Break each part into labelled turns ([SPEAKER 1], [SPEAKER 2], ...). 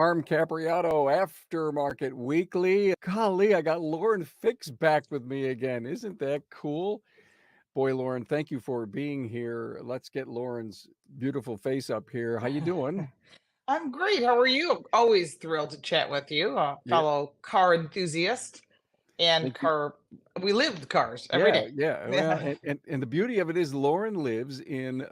[SPEAKER 1] Arm Capriato Aftermarket Weekly. Golly, I got Lauren Fix back with me again. Isn't that cool? Boy, Lauren, thank you for being here. Let's get Lauren's beautiful face up here. How you doing?
[SPEAKER 2] I'm great. How are you? Always thrilled to chat with you, a
[SPEAKER 1] Yeah,
[SPEAKER 2] fellow car enthusiast and
[SPEAKER 1] thank you.
[SPEAKER 2] we live with cars every
[SPEAKER 1] Yeah,
[SPEAKER 2] day.
[SPEAKER 1] yeah. Well, and the beauty of it is Lauren lives in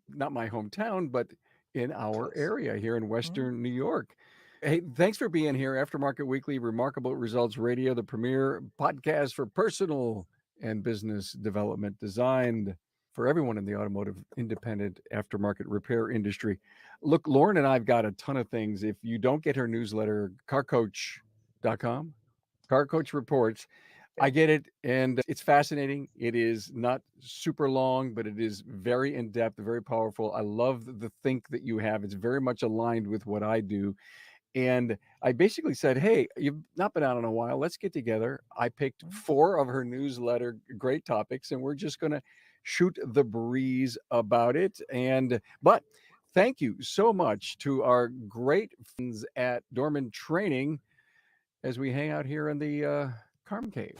[SPEAKER 1] not my hometown, but in our
[SPEAKER 2] Close.
[SPEAKER 1] area here in
[SPEAKER 2] Mhm.
[SPEAKER 1] Western New York. Hey, thanks for being here. Aftermarket Weekly, Remarkable Results Radio, the premier podcast for personal and business development designed for everyone in the automotive independent aftermarket repair industry. Look, Lauren and I've got a ton of things. If you don't get her newsletter, carcoach.com, Car Coach Reports, I get it, and it's fascinating. It is not super long, but it is very in depth, very powerful. I love the think that you have. It's very much aligned with what I do. And I basically said, "Hey, you've not been out in a while. Let's get together." I picked
[SPEAKER 2] Mhm.
[SPEAKER 1] four of her newsletter great topics, and we're just going to shoot the breeze about it. But thank you so much to our great friends at Dorman Training as we hang out here in the Carm Cave.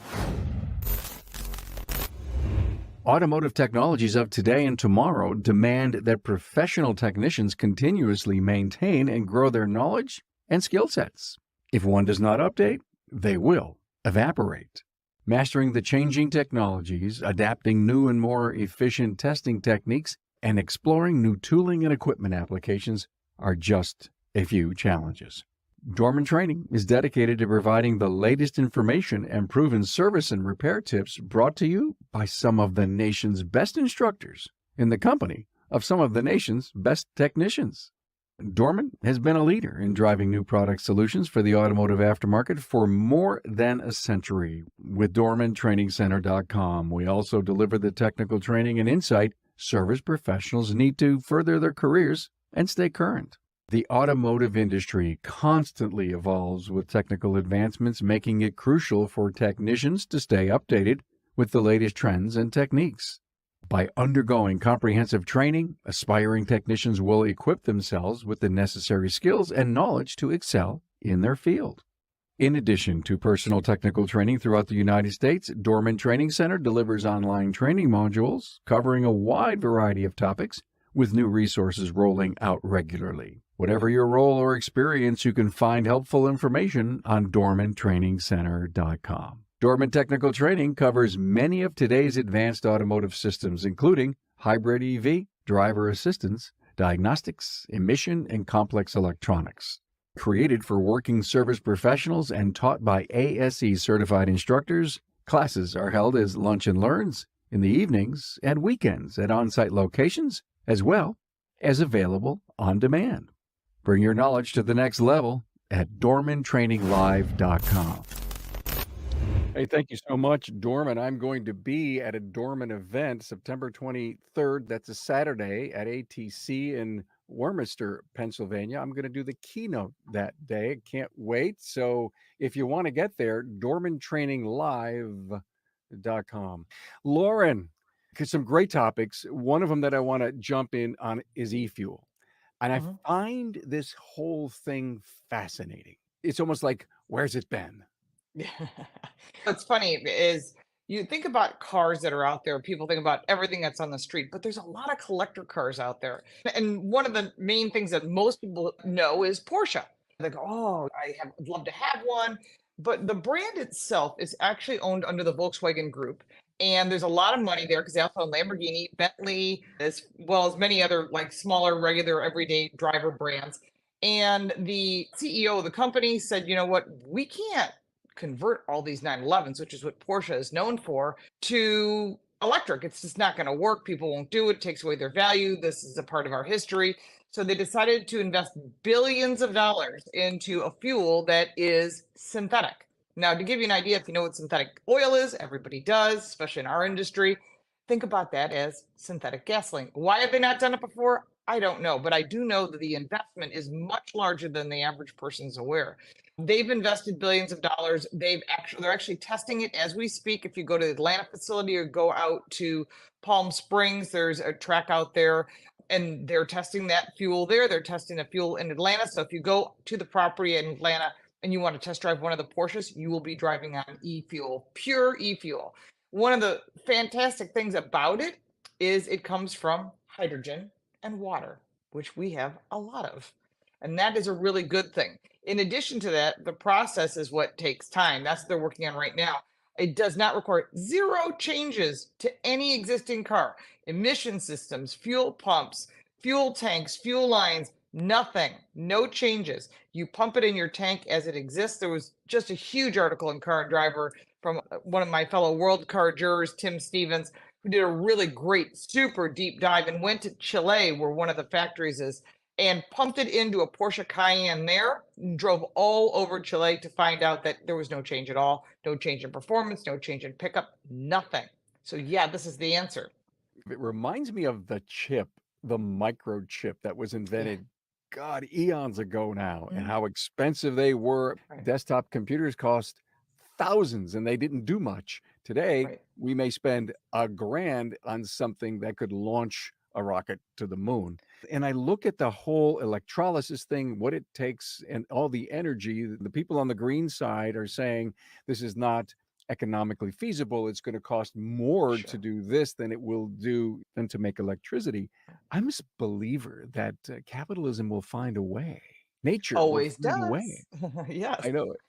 [SPEAKER 1] Automotive technologies of today and tomorrow demand that professional technicians continuously maintain and grow their knowledge and skill sets. If one does not update, they will evaporate. Mastering the changing technologies, adapting new and more efficient testing techniques, and exploring new tooling and equipment applications are just a few challenges. Dorman Training is dedicated to providing the latest information and proven service and repair tips brought to you by some of the nation's best instructors in the company of some of the nation's best technicians. Dorman has been a leader in driving new product solutions for the automotive aftermarket for more than a century. With DormanTrainingCenter.com, we also deliver the technical training and insight service professionals need to further their careers and stay current. The automotive industry constantly evolves with technical advancements, making it crucial for technicians to stay updated with the latest trends and techniques. By undergoing comprehensive training, aspiring technicians will equip themselves with the necessary skills and knowledge to excel in their field. In addition to personal technical training throughout the United States, Dorman Training Center delivers online training modules covering a wide variety of topics, with new resources rolling out regularly. Whatever your role or experience, you can find helpful information on DormanTrainingCenter.com. Dorman Technical Training covers many of today's advanced automotive systems, including hybrid EV, driver assistance, diagnostics, emission, and complex electronics. Created for working service professionals and taught by ASE certified instructors, classes are held as lunch and learns in the evenings and weekends at on-site locations, as well as available on demand. Bring your knowledge to the next level at DormanTrainingLive.com. Hey, thank you so much, Dorman. I'm going to be at a Dorman event September 23rd. That's a Saturday at ATC in Warminster, Pennsylvania. I'm going to do the keynote that day. Can't wait. So if you want to get there, DormanTrainingLive.com. Lauren, some great topics. One of them that I want to jump in on is e-fuel. And I
[SPEAKER 2] Mhm.
[SPEAKER 1] find this whole thing fascinating. It's almost like, where's it been?
[SPEAKER 2] What's funny is you think about cars that are out there, people think about everything that's on the street, but there's a lot of collector cars out there. And one of the main things that most people know is Porsche. They go, oh, would love to have one. But the brand itself is actually owned under the Volkswagen Group. And there's a lot of money there because they also own Lamborghini, Bentley, as well as many other like smaller, regular, everyday driver brands. And the CEO of the company said, you know what, we can't convert all these 911s, which is what Porsche is known for, to electric. It's just not going to work. People won't do it. It takes away their value. This is a part of our history. So they decided to invest billions of dollars into a fuel that is synthetic. Now, to give you an idea, if you know what synthetic oil is, everybody does, especially in our industry. Think about that as synthetic gasoline. Why have they not done it before? I don't know, but I do know that the investment is much larger than the average person's aware. They've invested billions of dollars. They're actually testing it as we speak. If you go to the Atlanta facility or go out to Palm Springs, there's a track out there. And they're testing that fuel there. They're testing the fuel in Atlanta. So if you go to the property in Atlanta and you want to test drive one of the Porsches, you will be driving on e-fuel, pure e-fuel. One of the fantastic things about it is it comes from hydrogen and water, which we have a lot of. And that is a really good thing. In addition to that, the process is what takes time. That's what they're working on right now. It does not require zero changes to any existing car. Emission systems, fuel pumps, fuel tanks, fuel lines, nothing, no changes. You pump it in your tank as it exists. There was just a huge article in Car and Driver from one of my fellow World Car jurors, Tim Stevens, who did a really great, super deep dive and went to Chile, where one of the factories is, and pumped it into a Porsche Cayenne there, and drove all over Chile to find out that there was no change at all, no change in performance, no change in pickup, nothing. So yeah, this is the answer.
[SPEAKER 1] It reminds me of the chip, the microchip that was
[SPEAKER 2] Yeah.
[SPEAKER 1] invented, God, eons ago now, and
[SPEAKER 2] Mhm.
[SPEAKER 1] how expensive they were.
[SPEAKER 2] Right.
[SPEAKER 1] Desktop computers cost thousands and they didn't do much. Today,
[SPEAKER 2] Right.
[SPEAKER 1] we may spend $1,000 on something that could launch a rocket to the moon. And I look at the whole electrolysis thing, what it takes, and all the energy. The people on the green side are saying this is not economically feasible. It's going to cost more to
[SPEAKER 2] Sure.
[SPEAKER 1] do this than it will do than to make electricity. I'm a believer that capitalism will find a way. Nature will
[SPEAKER 2] Always
[SPEAKER 1] find a way.
[SPEAKER 2] does. Yes.
[SPEAKER 1] I know it.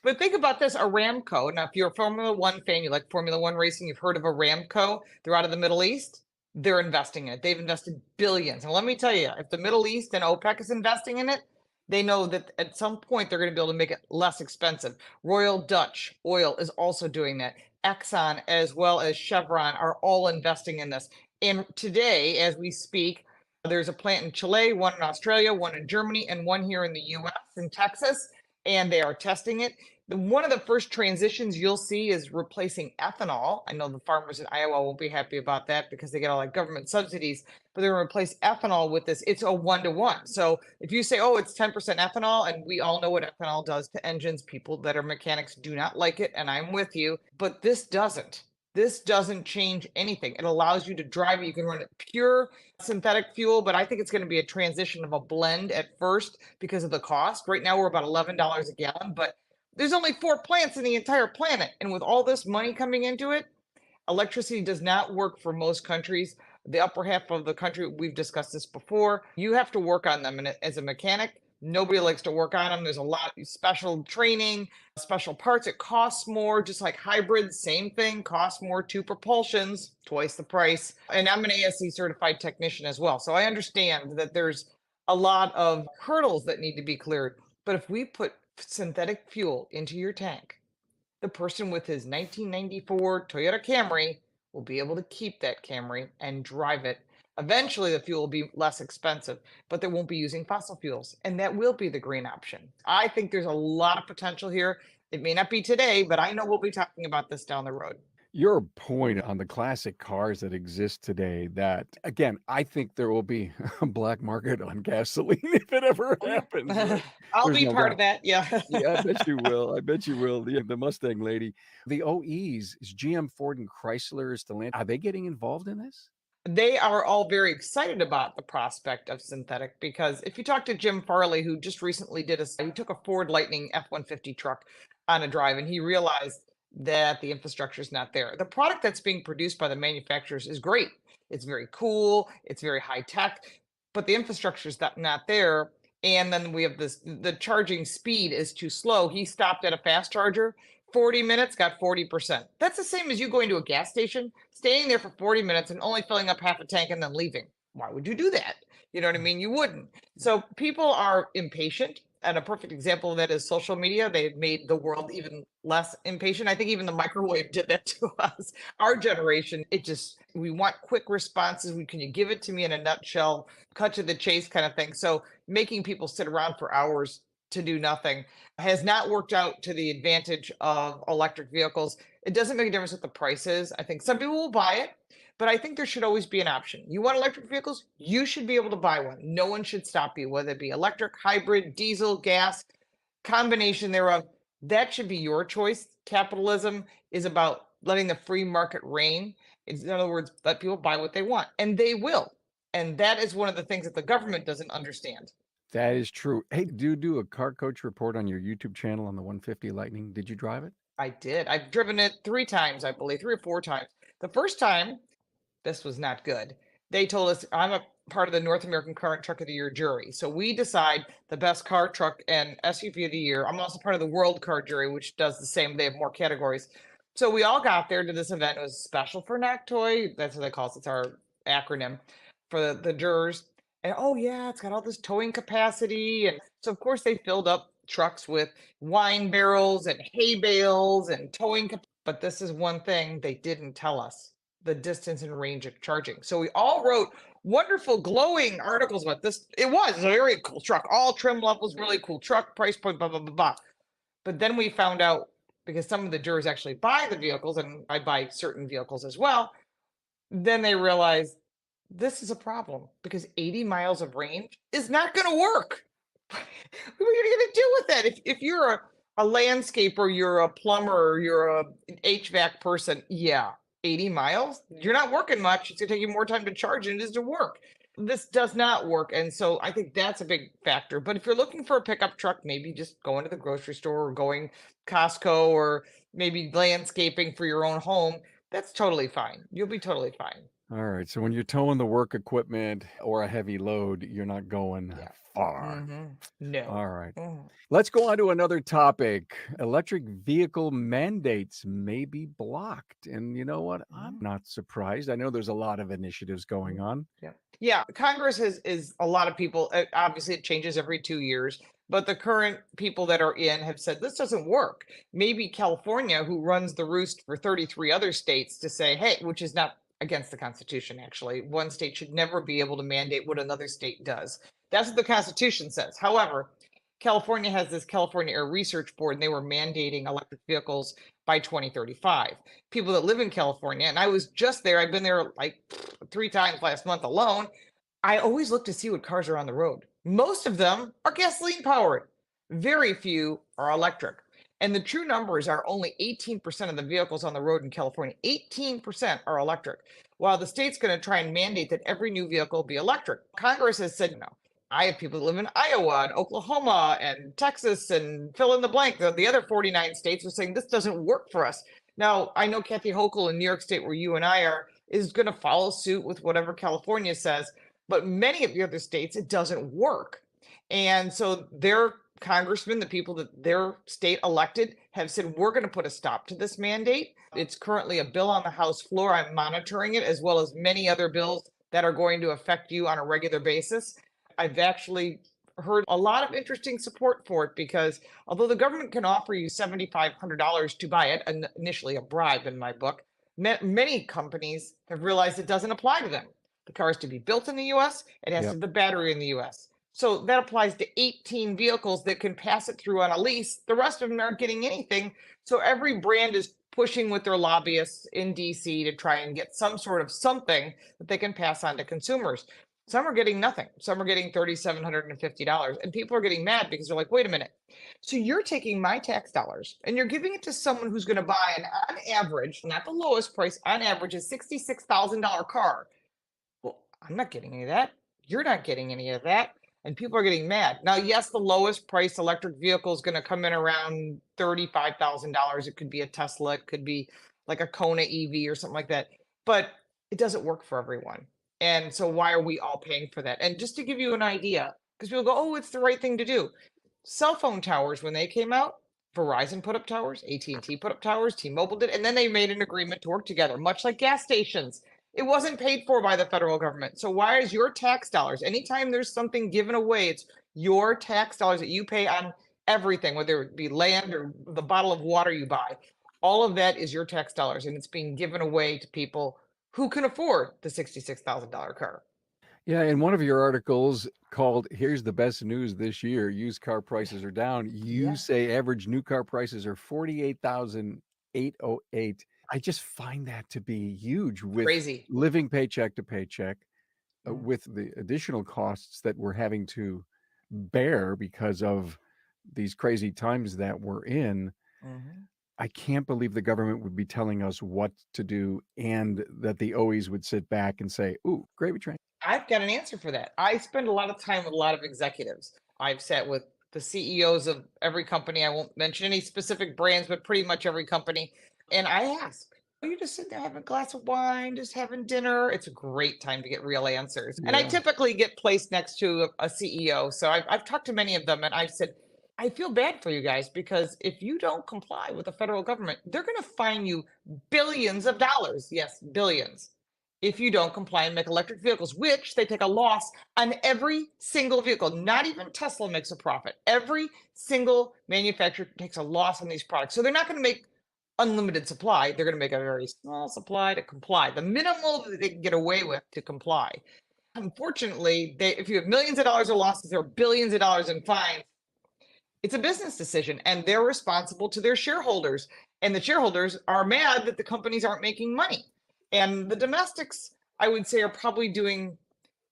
[SPEAKER 2] But think about this, Aramco. Now, if you're a Formula One fan, you like Formula One racing, you've heard of Aramco. They're out of the Middle East. They're investing in it. They've invested billions. And let me tell you, if the Middle East and OPEC is investing in it, they know that at some point they're going to be able to make it less expensive. Royal Dutch Oil is also doing that. Exxon, as well as Chevron, are all investing in this. And today, as we speak, there's a plant in Chile, one in Australia, one in Germany, and one here in the US, in Texas, and they are testing it. One of the first transitions you'll see is replacing ethanol. I know the farmers in Iowa won't be happy about that because they get all like government subsidies, but they're going to replace ethanol with this. It's a 1-to-1. So if you say, oh, it's 10% ethanol, and we all know what ethanol does to engines, people that are mechanics do not like it, and I'm with you, but this doesn't. This doesn't change anything. It allows you to drive it. You can run it pure synthetic fuel, but I think it's going to be a transition of a blend at first because of the cost. Right now, we're about $11 a gallon, but there's only 4 plants in the entire planet. And with all this money coming into it, electricity does not work for most countries. The upper half of the country, we've discussed this before, you have to work on them. And as a mechanic, nobody likes to work on them. There's a lot of special training, special parts. It costs more, just like hybrids, same thing, costs more. 2 propulsions, twice the price. And I'm an ASE certified technician as well. So I understand that there's a lot of hurdles that need to be cleared. But if we put synthetic fuel into your tank, the person with his 1994 Toyota Camry will be able to keep that Camry and drive it. Eventually, the fuel will be less expensive, but they won't be using fossil fuels. And that will be the green option. I think there's a lot of potential here. It may not be today, but I know we'll be talking about this down the road.
[SPEAKER 1] Your point on the classic cars that exist today, that again, I think there will be a black market on gasoline if it ever
[SPEAKER 2] Oh,
[SPEAKER 1] happens,
[SPEAKER 2] yeah.
[SPEAKER 1] right?
[SPEAKER 2] I'll
[SPEAKER 1] There's
[SPEAKER 2] be
[SPEAKER 1] no
[SPEAKER 2] part of
[SPEAKER 1] doubt.
[SPEAKER 2] that. Yeah.
[SPEAKER 1] Yeah, I bet you will. I bet you will. The Mustang lady. The OEs, is GM, Ford, and Chrysler, Stellantis, are they getting involved in this?
[SPEAKER 2] They are all very excited about the prospect of synthetic because if you talk to Jim Farley, who just recently he took a Ford Lightning F-150 truck on a drive and he realized that the infrastructure is not there. The product that's being produced by the manufacturers is great. It's very cool. It's very high tech, but the infrastructure is not there. And then we have the charging speed is too slow. He stopped at a fast charger, 40 minutes, got 40%. That's the same as you going to a gas station, staying there for 40 minutes and only filling up half a tank and then leaving. Why would you do that? You know what I mean? You wouldn't. So people are impatient. And a perfect example of that is social media. They've made the world even less impatient. I think even the microwave did that to us. Our generation, we want quick responses. Can you give it to me in a nutshell, cut to the chase kind of thing? So making people sit around for hours to do nothing has not worked out to the advantage of electric vehicles. It doesn't make a difference what the price is. I think some people will buy it, but I think there should always be an option. You want electric vehicles? You should be able to buy one. No one should stop you, whether it be electric, hybrid, diesel, gas, combination thereof. That should be your choice. Capitalism is about letting the free market reign. In other words, let people buy what they want, and they will. And that is one of the things that the government doesn't understand.
[SPEAKER 1] That is true. Hey, do you do a car coach report on your YouTube channel on the 150 Lightning? Did you drive it?
[SPEAKER 2] I did. I've driven it 3 times, I believe, 3 or 4 times. The first time, this was not good. They told us I'm a part of the North American Car and Truck of the Year jury. So we decide the best car, truck, and SUV of the year. I'm also part of the World Car jury, which does the same. They have more categories. So we all got there to this event. It was special for NACTOY. That's what they call it. It's our acronym for the jurors. And oh yeah, it's got all this towing capacity. And so of course they filled up trucks with wine barrels and hay bales and but this is one thing they didn't tell us: the distance and range of charging. So we all wrote wonderful glowing articles about this. It was a very cool truck, all trim levels, really cool truck, price point, blah blah blah blah. But then we found out, because some of the jurors actually buy the vehicles, and I buy certain vehicles as well, then they realized this is a problem because 80 miles of range is not going to work. What are you going to do with that? If you're a landscaper, you're a plumber, you're an HVAC person, yeah, 80 miles, you're not working much. It's going to take you more time to charge than it is to work. This does not work. And so I think that's a big factor. But if you're looking for a pickup truck, maybe just going to the grocery store or going Costco, or maybe landscaping for your own home, that's totally fine. You'll be totally fine.
[SPEAKER 1] All right. So when you're towing the work equipment or a heavy load, you're not going
[SPEAKER 2] Yeah.
[SPEAKER 1] far.
[SPEAKER 2] No.
[SPEAKER 1] All right.
[SPEAKER 2] Mm.
[SPEAKER 1] Let's go on to another topic. Electric vehicle mandates may be blocked. And you know what? I'm not surprised. I know there's a lot of initiatives going on.
[SPEAKER 2] Yeah. Yeah. Congress is a lot of people. Obviously, it changes every 2 years, but the current people that are in have said this doesn't work. Maybe California, who runs the roost for 33 other states, to say, hey, which is not against the Constitution, actually. One state should never be able to mandate what another state does. That's what the Constitution says. However, California has this California Air Research Board, and they were mandating electric vehicles by 2035. People that live in California, and I was just there, I've been there like 3 times last month alone. I always look to see what cars are on the road. Most of them are gasoline powered, very few are electric. And the true numbers are only 18% of the vehicles on the road in California. 18% are electric, while the state's going to try and mandate that every new vehicle be electric. Congress has said no. I have people that live in Iowa and Oklahoma and Texas and fill in the blank. The other 49 states are saying this doesn't work for us. Now, I know Kathy Hochul in New York State, where you and I are, is going to follow suit with whatever California says, but many of the other states, it doesn't work. And so their congressmen, the people that their state elected, have said, we're going to put a stop to this mandate. It's currently a bill on the House floor. I'm monitoring it, as well as many other bills that are going to affect you on a regular basis. I've actually heard a lot of interesting support for it, because although the government can offer you $7,500 to buy it, and initially a bribe in my book, many companies have realized it doesn't apply to them. The car is to be built in the US, it has to have the battery in the US. So that applies to 18 vehicles that can pass it through on a lease. The rest of them aren't getting anything. So every brand is pushing with their lobbyists in DC to try and get some sort of something that they can pass on to consumers. Some are getting nothing. Some are getting $3,750. And people are getting mad because they're like, wait a minute. So you're taking my tax dollars and you're giving it to someone who's going to buy an, on average, not the lowest price, on average, a $66,000 car. Well, I'm not getting any of that. You're not getting any of that. And people are getting mad. Now, yes, the lowest price electric vehicle is going to come in around $35,000. It could be a Tesla. It could be like a Kona EV or something like that. But it doesn't work for everyone. And so why are we all paying for that? And just to give you an idea, because people go, oh, it's the right thing to do. Cell phone towers, when they came out, Verizon put up towers, AT&T put up towers, T-Mobile did, and then they made an agreement to work together, much like gas stations. It wasn't paid for by the federal government. So why is your tax dollars, anytime there's something given away, it's your tax dollars that you pay on everything, whether it be land or the bottle of water you buy, all of that is your tax dollars, and it's being given away to people who can afford the $66,000 car.
[SPEAKER 1] Yeah, in one of your articles called "Here's the Best News This Year: Used Car Prices Are Down," you say average new car prices are $48,808. I just find that to be huge, with
[SPEAKER 2] Crazy.
[SPEAKER 1] living paycheck to paycheck, with the additional costs that we're having to bear because of these crazy times that we're in. I can't believe the government would be telling us what to do, and that the OEs would sit back and say, ooh, gravy train.
[SPEAKER 2] I've got an answer for that. I spend a lot of time with a lot of executives. I've sat with the CEOs of every company. I won't mention any specific brands, but pretty much every company. And I ask, you just sitting there having a glass of wine, just having dinner. It's a great time to get real answers. And I
[SPEAKER 1] Yeah.
[SPEAKER 2] typically get placed next to a CEO. So I've talked to many of them and I've said, I feel bad for you guys because if you don't comply with the federal government, they're going to fine you billions of dollars. Yes, billions if you don't comply and make electric vehicles, which they take a loss on every single vehicle. Not even Tesla makes a profit. Every single manufacturer takes a loss on these products. So they're not going to make unlimited supply. They're going to make a very small supply to comply, the minimal that they can get away with to comply. Unfortunately, if you have millions of dollars of losses or billions of dollars in fines, it's a business decision and they're responsible to their shareholders. And the shareholders are mad that the companies aren't making money. And the domestics, I would say, are probably doing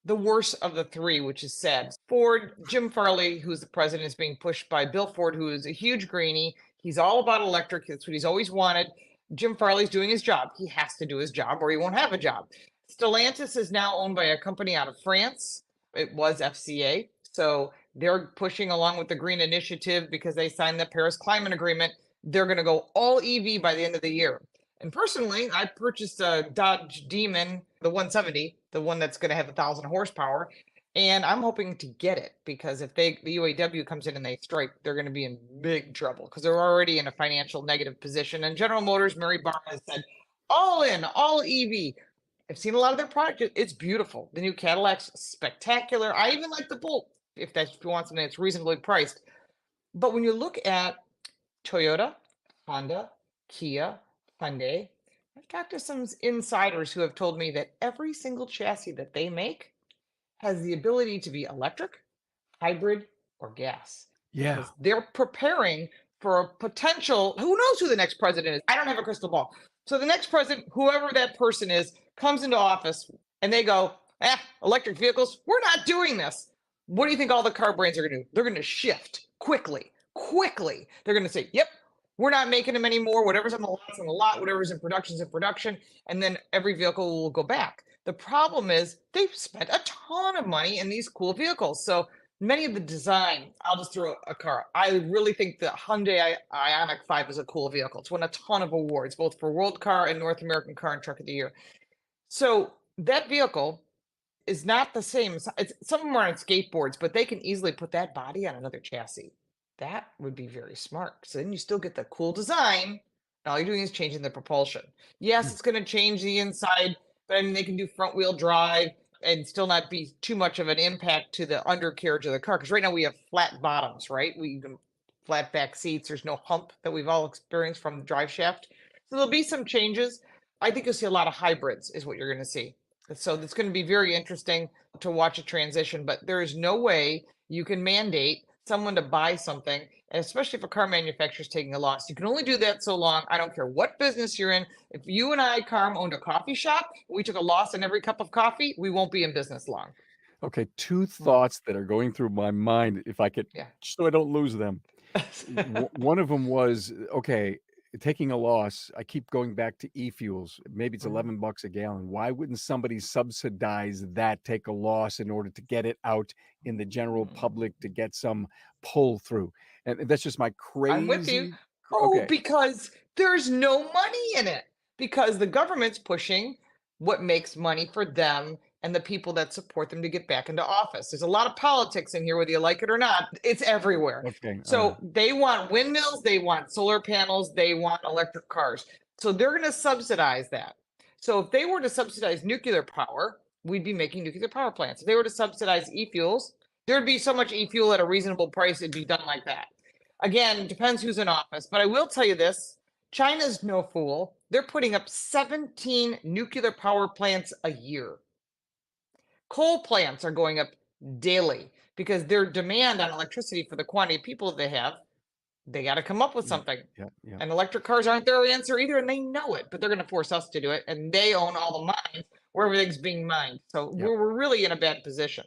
[SPEAKER 2] the worst of the three, which is sad. Ford, Jim Farley, who's the president, is being pushed by Bill Ford, who is a huge greenie. He's all about electric. That's what he's always wanted. Jim Farley's doing his job. He has to do his job or he won't have a job. Stellantis is now owned by a company out of France. It was FCA. So they're pushing along with the Green Initiative because they signed the Paris Climate Agreement. They're going to go all EV by the end of the year. And personally, I purchased a Dodge Demon, the 170, the one that's going to have 1,000 horsepower. And I'm hoping to get it because if the UAW comes in and they strike, they're going to be in big trouble because they're already in a financial negative position. And General Motors, Mary Barra has said, all in, all EV. I've seen a lot of their product. It's beautiful. The new Cadillac's spectacular. I even like the Bolt if you want something that's reasonably priced. But when you look at Toyota, Honda, Kia, Hyundai, I've talked to some insiders who have told me that every single chassis that they make has the ability to be electric, hybrid, or gas
[SPEAKER 1] Yeah.
[SPEAKER 2] because they're preparing for a potential, who knows who the next president is? I don't have a crystal ball. So the next president, whoever that person is, comes into office and they go, electric vehicles, we're not doing this. What do you think all the car brands are going to do? They're going to shift quickly. They're going to say, yep, we're not making them anymore. Whatever's on the lot, whatever's in production is in production. And then every vehicle will go back. The problem is they've spent a ton of money in these cool vehicles. So many of the design, I'll just throw a car. I really think the Hyundai Ioniq 5 is a cool vehicle. It's won a ton of awards, both for World Car and North American Car and Truck of the Year. So that vehicle is not the same. Some of them are on skateboards, but they can easily put that body on another chassis. That would be very smart. So then you still get the cool design. And all you're doing is changing the propulsion. Yes, it's going to change the inside, but I mean, they can do front wheel drive and still not be too much of an impact to the undercarriage of the car. Because right now we have flat bottoms, right? We can flat back seats. There's no hump that we've all experienced from the drive shaft. So there'll be some changes. I think you'll see a lot of hybrids is what you're going to see. So it's going to be very interesting to watch a transition, but there is no way you can mandate someone to buy something, and especially if a car manufacturer is taking a loss. You can only do that so long. I don't care what business you're in. If you and I, Carm, owned a coffee shop, we took a loss on every cup of coffee, we won't be in business long.
[SPEAKER 1] Okay, two
[SPEAKER 2] Mm,
[SPEAKER 1] thoughts that are going through my mind, if I could,
[SPEAKER 2] yeah.
[SPEAKER 1] so I don't lose them. One of them was, okay, taking a loss, I keep going back to e-fuels. Maybe it's
[SPEAKER 2] Mhm.
[SPEAKER 1] $11 a gallon. Why wouldn't somebody subsidize that, take a loss in order to get it out in the general public to get some pull through? And that's just my
[SPEAKER 2] I'm with you.
[SPEAKER 1] crazy.
[SPEAKER 2] Oh,
[SPEAKER 1] Okay.
[SPEAKER 2] because there's no money in it. Because the government's pushing what makes money for them and the people that support them to get back into office. There's a lot of politics in here, whether you like it or not. It's everywhere.
[SPEAKER 1] Okay.
[SPEAKER 2] So they want windmills, they want solar panels, they want electric cars. So they're going to subsidize that. So if they were to subsidize nuclear power, we'd be making nuclear power plants. If they were to subsidize e-fuels, there'd be so much e-fuel at a reasonable price, it'd be done like that. Again, depends who's in office, but I will tell you this, China's no fool. They're putting up 17 nuclear power plants a year. Coal plants are going up daily because their demand on electricity for the quantity of people they have, they got to come up with
[SPEAKER 1] Yeah.
[SPEAKER 2] something.
[SPEAKER 1] Yeah.
[SPEAKER 2] And electric cars aren't their answer either, and they know it, but they're going to force us to do it. And they own all the mines where everything's being mined. So
[SPEAKER 1] Yeah.
[SPEAKER 2] we're really in a bad position.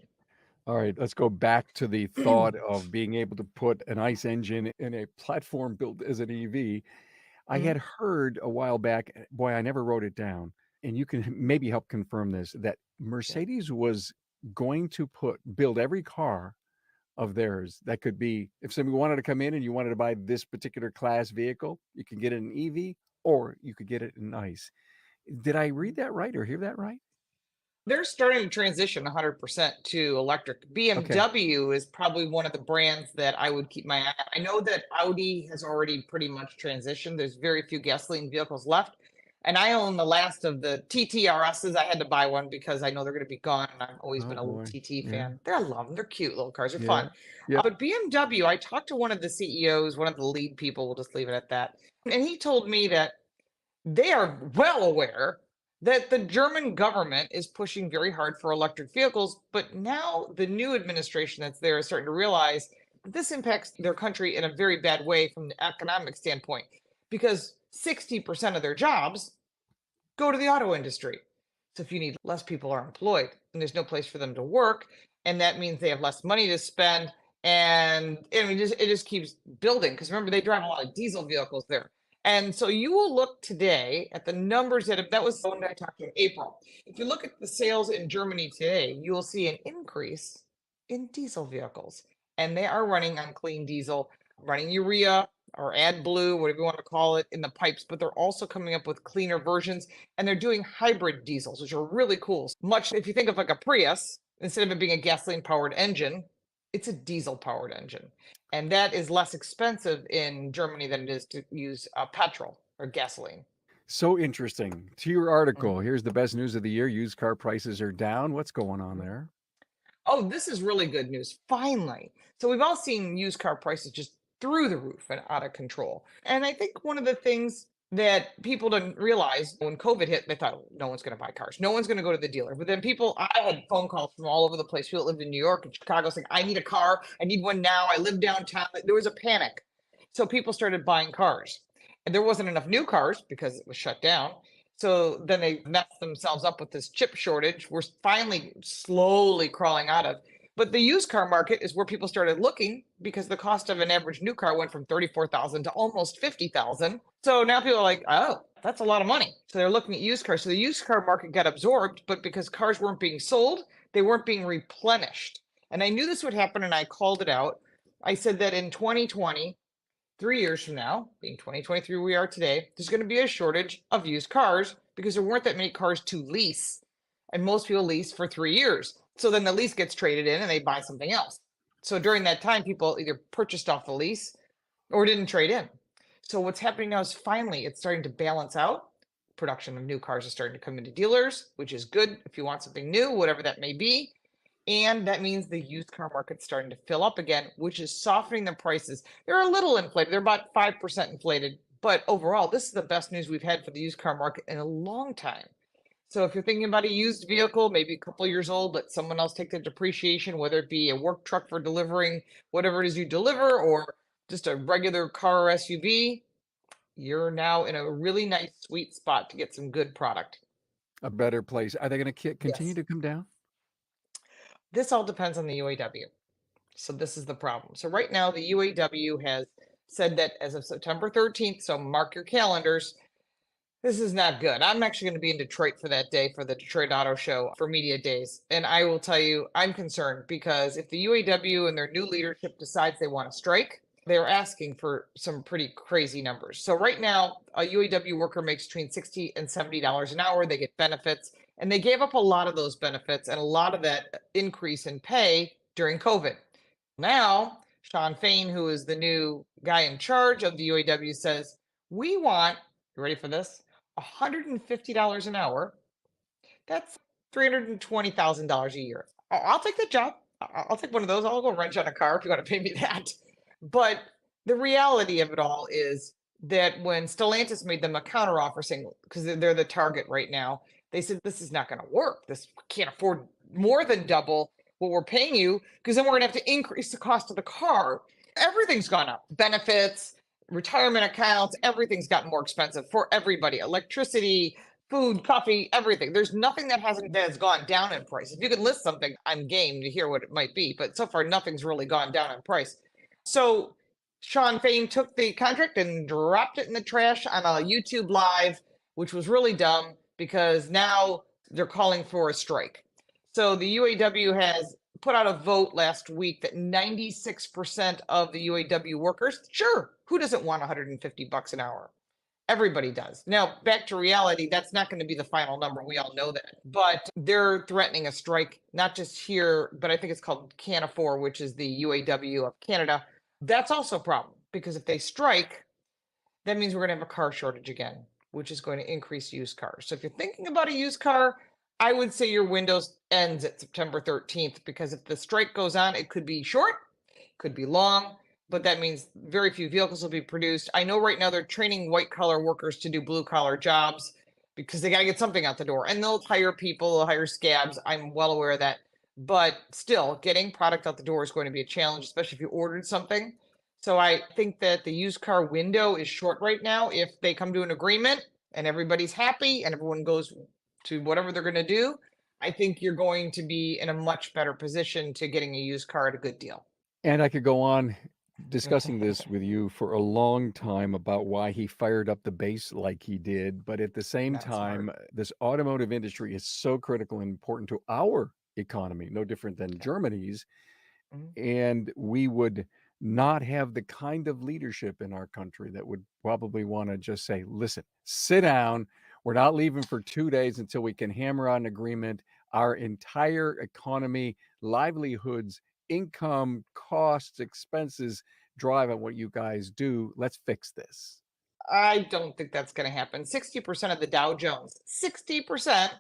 [SPEAKER 1] All right, let's go back to the thought of being able to put an ICE engine in a platform built as an EV. I
[SPEAKER 2] Mhm.
[SPEAKER 1] had heard a while back, boy, I never wrote it down. and you can maybe help confirm this, that Mercedes was going to build every car of theirs that could be, if somebody wanted to come in and you wanted to buy this particular class vehicle, you could get it in EV or you could get it in ICE. Did I read that right or hear that right?
[SPEAKER 2] They're starting to transition 100% to electric.
[SPEAKER 1] Okay.
[SPEAKER 2] BMW is probably one of the brands that I would keep my eye on. I know that Audi has already pretty much transitioned. There's very few gasoline vehicles left. And I own the last of the TTRSs. I had to buy one because I know they're going to be gone. And I've always
[SPEAKER 1] Oh
[SPEAKER 2] been a little
[SPEAKER 1] boy.
[SPEAKER 2] TT
[SPEAKER 1] Yeah.
[SPEAKER 2] fan. I love them. They're cute little cars. They're
[SPEAKER 1] Yeah.
[SPEAKER 2] fun.
[SPEAKER 1] Yeah.
[SPEAKER 2] But BMW, I talked to one of the CEOs, one of the lead people. We'll just leave it at that. And he told me that they are well aware that the German government is pushing very hard for electric vehicles, but now the new administration that's there is starting to realize that this impacts their country in a very bad way from the economic standpoint, because 60% of their jobs go to the auto industry. So if you need less people are employed and there's no place for them to work, and that means they have less money to spend, and it just keeps building because remember they drive a lot of diesel vehicles there. And so you will look today at the numbers that was when I talked to in April. If you look at the sales in Germany today, you will see an increase in diesel vehicles. And they are running on clean diesel, running urea or AdBlue, whatever you want to call it, in the pipes, but they're also coming up with cleaner versions and they're doing hybrid diesels, which are really cool. Much if you think of like a Prius, instead of it being a gasoline powered engine, it's a diesel powered engine. And that is less expensive in Germany than it is to use petrol or gasoline.
[SPEAKER 1] So interesting. To your article,
[SPEAKER 2] Mhm.
[SPEAKER 1] here's the best news of the year. Used car prices are down. What's going on there?
[SPEAKER 2] Oh, this is really good news. Finally. So we've all seen used car prices just through the roof and out of control. And I think one of the things that people didn't realize when COVID hit, they thought, "Oh, no one's going to buy cars. No one's going to go to the dealer." But then I had phone calls from all over the place. People that lived in New York and Chicago saying, "I need a car. I need one now. I live downtown." There was a panic. So people started buying cars. And there wasn't enough new cars because it was shut down. So then they messed themselves up with this chip shortage. We're finally slowly crawling out of. But the used car market is where people started looking because the cost of an average new car went from 34,000 to almost 50,000. So now people are like, "Oh, that's a lot of money." So they're looking at used cars. So the used car market got absorbed, but because cars weren't being sold, they weren't being replenished. And I knew this would happen and I called it out. I said that in 2020, 3 years from now, being 2023, we are today, there's going to be a shortage of used cars because there weren't that many cars to lease. And most people lease for 3 years. So then the lease gets traded in and they buy something else. So during that time, people either purchased off the lease or didn't trade in. So what's happening now is finally it's starting to balance out. Production of new cars is starting to come into dealers, which is good if you want something new, whatever that may be. And that means the used car market's starting to fill up again, which is softening the prices. They're a little inflated. They're about 5% inflated. But overall, this is the best news we've had for the used car market in a long time. So if you're thinking about a used vehicle, maybe a couple years old, let someone else take the depreciation, whether it be a work truck for delivering whatever it is you deliver or just a regular car or SUV, you're now in a really nice sweet spot to get some good product.
[SPEAKER 1] A better place. Are they going to continue
[SPEAKER 2] Yes.
[SPEAKER 1] to come down?
[SPEAKER 2] This all depends on the UAW. So this is the problem. So right now, the UAW has said that as of September 13th, so mark your calendars, this is not good. I'm actually going to be in Detroit for that day for the Detroit Auto Show for Media Days. And I will tell you, I'm concerned because if the UAW and their new leadership decides they want to strike, they're asking for some pretty crazy numbers. So right now, a UAW worker makes between $60 and $70 an hour. They get benefits, and they gave up a lot of those benefits and a lot of that increase in pay during COVID. Now, Sean Fain, who is the new guy in charge of the UAW, says, we want, you ready for this? $150 an hour. That's $320,000 a year. I'll take the job. I'll take one of those. I'll go wrench on a car if you want to pay me that. But the reality of it all is that when Stellantis made them a counteroffer saying, because they're the target right now, they said, this is not going to work. This can't afford more than double what we're paying you because then we're going to have to increase the cost of the car. Everything's gone up. Benefits, retirement accounts, everything's gotten more expensive for everybody. Electricity, food, coffee, everything. There's nothing that has gone down in price. If you could list something, I'm game to hear what it might be. But so far, nothing's really gone down in price. So Sean Fain took the contract and dropped it in the trash on a YouTube live, which was really dumb because now they're calling for a strike. So the UAW has put out a vote last week that 96% of the UAW workers, sure, who doesn't want $150 an hour? Everybody does. Now, back to reality, that's not going to be the final number. We all know that. But they're threatening a strike, not just here, but I think it's called Canafor, which is the UAW of Canada. That's also a problem because if they strike, that means we're going to have a car shortage again, which is going to increase used cars. So if you're thinking about a used car, I would say your window ends at September 13th, because if the strike goes on, it could be short, could be long, but that means very few vehicles will be produced. I know right now they're training white collar workers to do blue collar jobs because they got to get something out the door, and they'll hire people, they'll hire scabs. I'm well aware of that. But still, getting product out the door is going to be a challenge, especially if you ordered something. So I think that the used car window is short right now. If they come to an agreement and everybody's happy and everyone goes to whatever they're going to do, I think you're going to be in a much better position to getting a used car at a good deal.
[SPEAKER 1] And I could go on discussing this with you for a long time about why he fired up the base like he did. But at the same
[SPEAKER 2] That's
[SPEAKER 1] time,
[SPEAKER 2] smart.
[SPEAKER 1] this automotive industry is so critical and important to our economy, no different than Germany's.
[SPEAKER 2] Mhm.
[SPEAKER 1] And we would not have the kind of leadership in our country that would probably want to just say, listen, sit down. We're not leaving for 2 days until we can hammer out an agreement. Our entire economy, livelihoods, income, costs, expenses drive on what you guys do. Let's fix this.
[SPEAKER 2] I don't think that's going to happen. 60% of the Dow Jones, 60%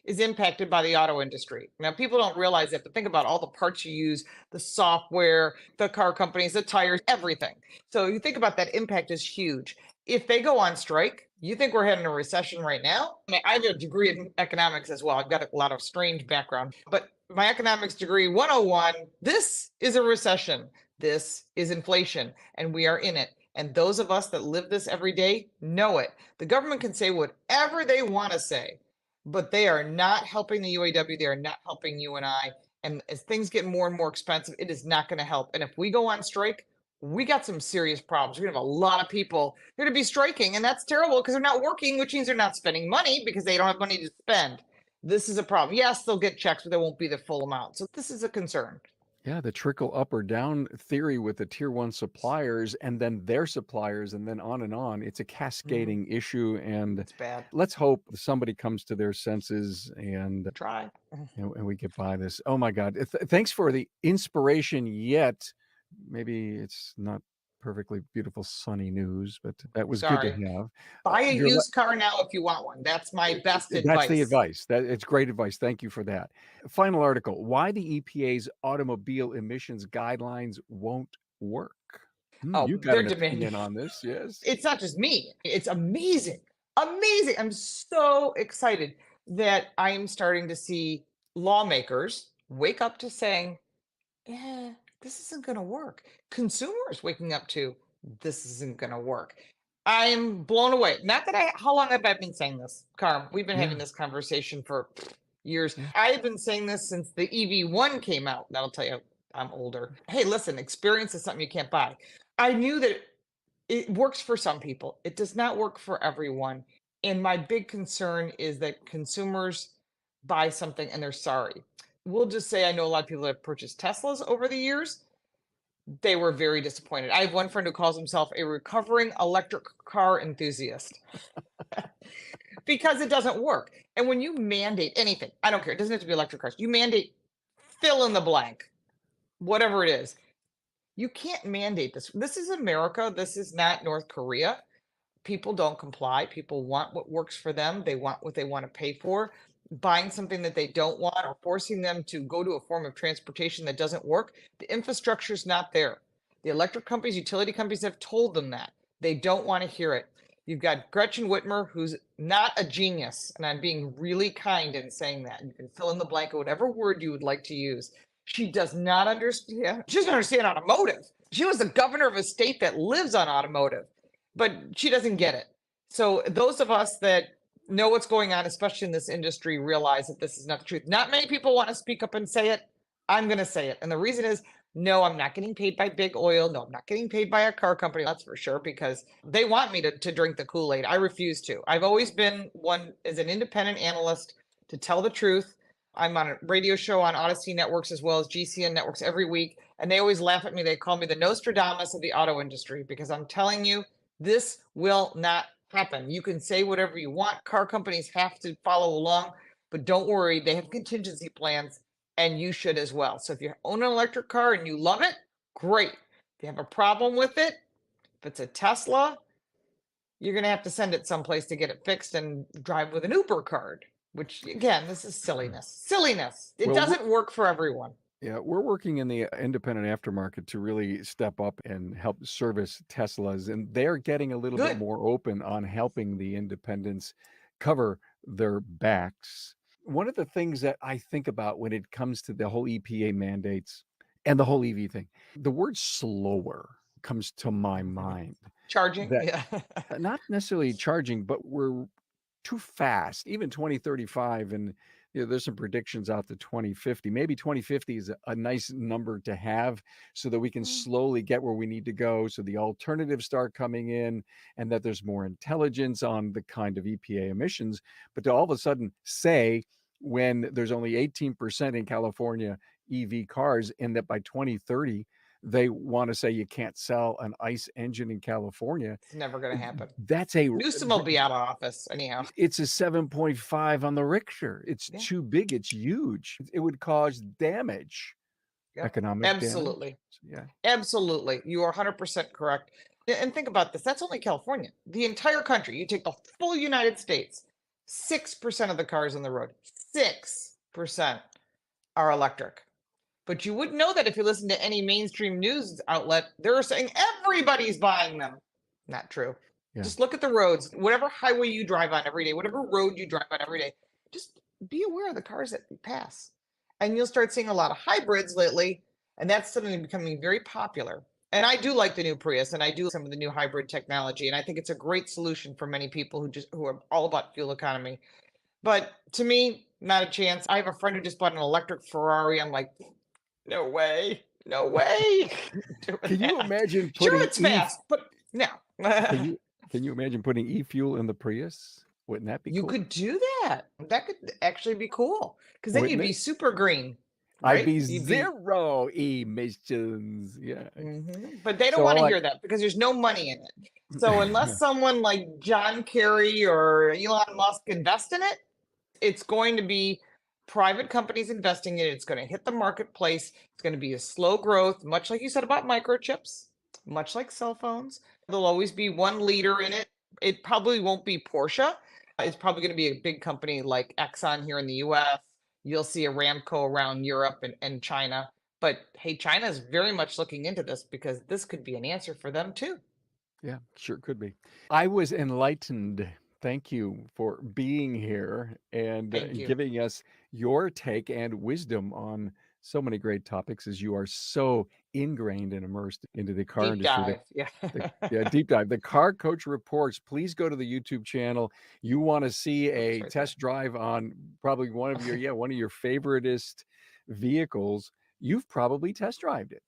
[SPEAKER 2] is impacted by the auto industry. Now, people don't realize that, but think about all the parts you use, the software, the car companies, the tires, everything. So you think about that impact is huge. If they go on strike, you think we're heading a recession right now? I mean, I have a degree in economics as well. I've got a lot of strange background, but my economics degree 101, this is a recession. This is inflation, and we are in it. And those of us that live this every day know it. The government can say whatever they want to say, but they are not helping the UAW. They are not helping you and I. And as things get more and more expensive, it is not going to help. And if we go on strike, we got some serious problems. We're going to have a lot of people. They're going to be striking, and that's terrible because they're not working, which means they're not spending money because they don't have money to spend. This is a problem. Yes, they'll get checks, but they won't be the full amount. So this is a concern.
[SPEAKER 1] Yeah, the trickle up or down theory with the tier one suppliers and then their suppliers and then on and on. It's a cascading issue. And
[SPEAKER 2] It's bad.
[SPEAKER 1] let's hope somebody comes to their senses and
[SPEAKER 2] Try.
[SPEAKER 1] and we get by this. Oh my God. Thanks for the inspiration, yet maybe it's not perfectly beautiful sunny news, but that was good to
[SPEAKER 2] Sorry.
[SPEAKER 1] have.
[SPEAKER 2] Buy a
[SPEAKER 1] Your
[SPEAKER 2] used car now if you want one. That's my best
[SPEAKER 1] That's the
[SPEAKER 2] advice.
[SPEAKER 1] advice. It's great advice. Thank you for that. Final article: Why the EPA's automobile emissions guidelines won't work.
[SPEAKER 2] Oh,
[SPEAKER 1] You got
[SPEAKER 2] they're
[SPEAKER 1] an
[SPEAKER 2] demanding.
[SPEAKER 1] opinion on this? Yes.
[SPEAKER 2] It's not just me. It's amazing. Amazing. I'm so excited that I'm starting to see lawmakers wake up to saying, yeah, this isn't going to work. Consumers waking up to, this isn't going to work. I'm blown away. Not that how long have I been saying this, Carm? We've been having
[SPEAKER 1] Yeah.
[SPEAKER 2] this conversation for years.
[SPEAKER 1] Yeah.
[SPEAKER 2] I've been saying this since the EV1 came out. That'll tell you I'm older. Hey, listen, experience is something you can't buy. I knew that it works for some people. It does not work for everyone. And my big concern is that consumers buy something and they're sorry. We'll just say I know a lot of people that have purchased Teslas over the years. They were very disappointed. I have one friend who calls himself a recovering electric car enthusiast because it doesn't work. And when you mandate anything, I don't care, it doesn't have to be electric cars, you mandate fill in the blank, whatever it is. You can't mandate this. This is America. This is not North Korea. People don't comply. People want what works for them. They want what they want to pay for. Buying something that they don't want or forcing them to go to a form of transportation that doesn't work, the infrastructure is not there. The electric companies, utility companies have told them that. They don't want to hear it. You've got Gretchen Whitmer, who's not a genius, and I'm being really kind in saying that. You can fill in the blank of whatever word you would like to use. She does not understand. She doesn't understand automotive. She was the governor of a state that lives on automotive, but she doesn't get it. So those of us that know what's going on, especially in this industry, realize that this is not the truth. Not many people want to speak up and say it. I'm going to say it. And the reason is No, I'm not getting paid by big oil. No, I'm not getting paid by a car company. That's for sure, because they want me to drink the Kool-Aid. I refuse to. I've always been one as an independent analyst to tell the truth. I'm on a radio show on Odyssey networks as well as GCN networks every week. And they always laugh at me. They call me the Nostradamus of the auto industry, because I'm telling you, this will not happen. You can say whatever you want. Car companies have to follow along, but don't worry, they have contingency plans, and you should as well. So if you own an electric car and you love it, great. If you have a problem with it, if it's a Tesla, you're going to have to send it someplace to get it fixed and drive with an Uber card, which again, this is silliness. Silliness. It
[SPEAKER 1] Well,
[SPEAKER 2] doesn't work for everyone.
[SPEAKER 1] Yeah, we're working in the independent aftermarket to really step up and help service Teslas, and they're getting a little bit
[SPEAKER 2] Good.
[SPEAKER 1] more open on helping the independents cover their backs. One of the things that I think about when it comes to the whole EPA mandates and the whole EV thing, the word slower comes to my mind.
[SPEAKER 2] Charging.
[SPEAKER 1] That
[SPEAKER 2] Yeah.
[SPEAKER 1] not necessarily charging, but we're too fast, even 2035. And there's some predictions out to 2050. Maybe 2050 is a nice number to have so that we can slowly get where we need to go. So the alternatives start coming in and that there's more intelligence on the kind of EPA emissions. But to all of a sudden say, when there's only 18% in California EV cars, and that by 2030, they want to say you can't sell an ICE engine in California.
[SPEAKER 2] It's never going to happen.
[SPEAKER 1] That's a
[SPEAKER 2] Newsom will be out of office anyhow.
[SPEAKER 1] it's a 7.5 on the Richter. It's
[SPEAKER 2] Yeah.
[SPEAKER 1] too big. It's huge. It would cause damage,
[SPEAKER 2] Yeah.
[SPEAKER 1] economic
[SPEAKER 2] Absolutely.
[SPEAKER 1] damage.
[SPEAKER 2] Absolutely. You are 100% correct. And think about this. That's only California. The entire country, you take the full United States, 6% of the cars on the road, 6% are electric. But you wouldn't know that if you listen to any mainstream news outlet. They're saying everybody's buying them. Not true.
[SPEAKER 1] Yeah.
[SPEAKER 2] Just look at the roads, whatever highway you drive on every day, whatever road you drive on every day, just be aware of the cars that you pass. And you'll start seeing a lot of hybrids lately, and that's suddenly becoming very popular. And I do like the new Prius, and I do some of the new hybrid technology, and I think it's a great solution for many people who are all about fuel economy. But to me, not a chance. I have a friend who just bought an electric Ferrari. I'm like, no way, no way.
[SPEAKER 1] Can you imagine
[SPEAKER 2] Sure,
[SPEAKER 1] putting
[SPEAKER 2] it's fast, but no.
[SPEAKER 1] Can you imagine putting e-fuel in the Prius? Wouldn't that be
[SPEAKER 2] You
[SPEAKER 1] cool?
[SPEAKER 2] could do that. That could actually be cool, because then
[SPEAKER 1] Wouldn't
[SPEAKER 2] you'd be
[SPEAKER 1] it?
[SPEAKER 2] super green,
[SPEAKER 1] I'd
[SPEAKER 2] right?
[SPEAKER 1] be
[SPEAKER 2] You'd be.
[SPEAKER 1] zero emissions. Yeah.
[SPEAKER 2] But they don't
[SPEAKER 1] So
[SPEAKER 2] want to
[SPEAKER 1] like
[SPEAKER 2] hear that because there's no money in it. So unless someone like John Kerry or Elon Musk invest in it, it's going to be private companies investing in it. It's going to hit the marketplace. It's going to be a slow growth, much like you said about microchips, much like cell phones. There'll always be one leader in it. It probably won't be Porsche. It's probably going to be a big company like Exxon here in the US. You'll see Aramco around Europe and China. But hey, China is very much looking into this because this could be an answer for them too.
[SPEAKER 1] Yeah, sure could be. I was enlightened. Thank you for being here and
[SPEAKER 2] Thank you.
[SPEAKER 1] giving us your take and wisdom on so many great topics, as you are so ingrained and immersed into the car
[SPEAKER 2] Deep
[SPEAKER 1] industry.
[SPEAKER 2] dive. Yeah.
[SPEAKER 1] Deep dive. The Car Coach Reports. Please go to the YouTube channel. You want to see a
[SPEAKER 2] right
[SPEAKER 1] test drive on probably one of your favoriteest vehicles. You've probably test drived it.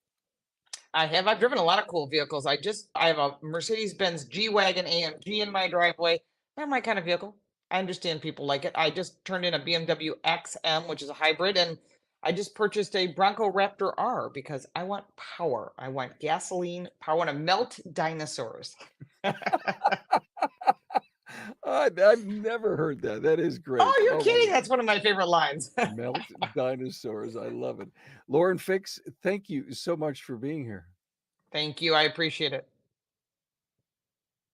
[SPEAKER 2] I have. I've driven a lot of cool vehicles. I have a Mercedes-Benz G-Wagon AMG in my driveway. Not my kind of vehicle. I understand people like it. I just turned in a BMW XM, which is a hybrid, and I just purchased a Bronco Raptor R because I want power. I want gasoline power. I want to melt dinosaurs.
[SPEAKER 1] I've never heard that. That is great.
[SPEAKER 2] Oh, you're
[SPEAKER 1] my
[SPEAKER 2] kidding.
[SPEAKER 1] God.
[SPEAKER 2] That's one of my favorite lines.
[SPEAKER 1] Melt dinosaurs. I love it. Lauren Fix, thank you so much for being here.
[SPEAKER 2] Thank you. I appreciate it.